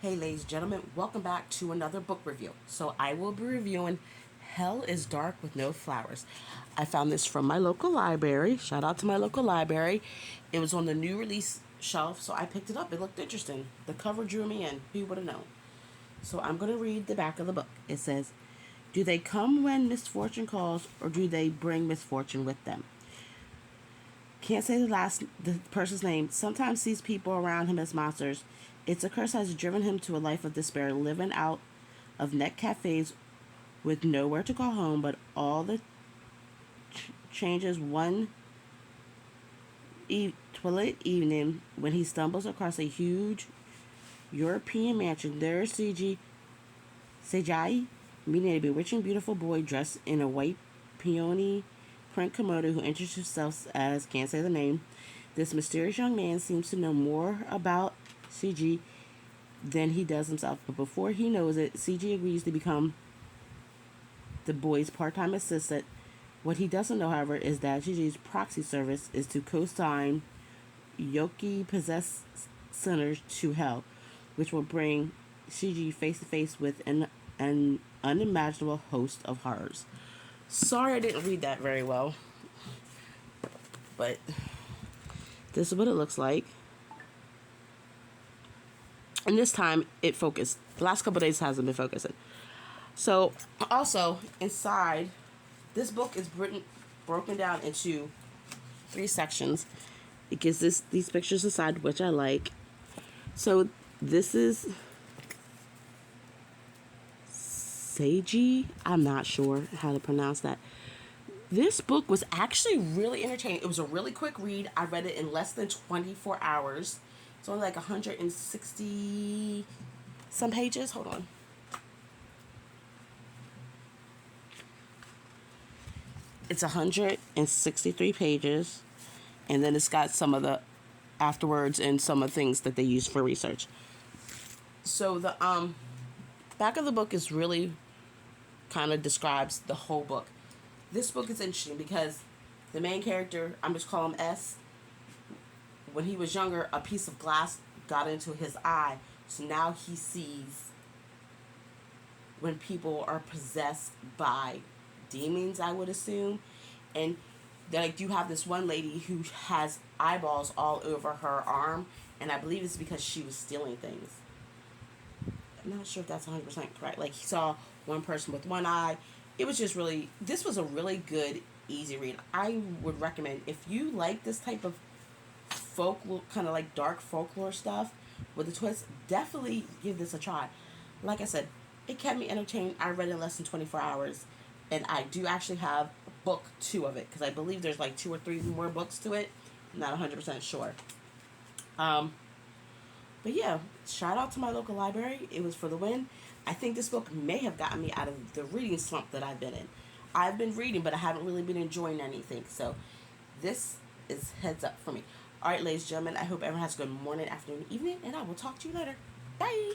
Hey ladies and gentlemen, welcome back to another book review. So I will be reviewing Hell is Dark with No Flowers. I found this from my local library. Shout out to my local library. It was on the new release shelf, so I picked it up. It looked interesting. The cover drew me in. Who would have known? So I'm going to read the back of the book. It says, "Do they come when misfortune calls, or do they bring misfortune with them?" Can't say the person's name. Sometimes sees people around him as monsters. It's a curse has driven him to a life of despair, living out of net cafes with nowhere to call home. But all the changes one twilight evening when he stumbles across a huge European mansion. There's Seijai meeting a bewitching, beautiful boy dressed in a white peony print kimono who introduces himself as, can't say the name. This mysterious young man seems to know more about CG than he does himself, but before he knows it, CG agrees to become the boy's part-time assistant. What he doesn't know, however, is that CG's proxy service is to co-sign Yoki-possessed sinners to hell, which will bring CG face-to-face with an unimaginable host of horrors. Sorry I didn't read that very well, but this is what it looks like. And this time it focused. The last couple of days hasn't been focusing. So also inside, this book is broken down into 3 sections. It gives these pictures aside, which I like. So this is Seiji. I'm not sure how to pronounce that. This book was actually really entertaining. It was a really quick read. I read it in less than 24 hours. It's only like 160 some pages. Hold on. It's 163 pages. And then it's got some of the afterwards and some of the things that they use for research. So the back of the book is really kind of describes the whole book. This book is interesting because the main character, I'm just calling him S, when he was younger, a piece of glass got into his eye. So now he sees when people are possessed by demons, I would assume. And like you have this one lady who has eyeballs all over her arm, and I believe it's because she was stealing things. I'm not sure if that's 100% correct. Like, he saw one person with one eye. It was just really, this was a really good, easy read. I would recommend, if you like this type of folklore, kind of like dark folklore stuff with a twist, definitely give this a try. Like I said, it kept me entertained. I read it in less than 24 hours. And I do actually have book 2 of it, because I believe there's like 2 or 3 more books to it. I'm not 100% sure. But yeah, shout out to my local library. It was for the win. I think this book may have gotten me out of the reading slump that I've been in. I've been reading, but I haven't really been enjoying anything. So this is heads up for me. All right, ladies and gentlemen, I hope everyone has a good morning, afternoon, evening, and I will talk to you later. Bye.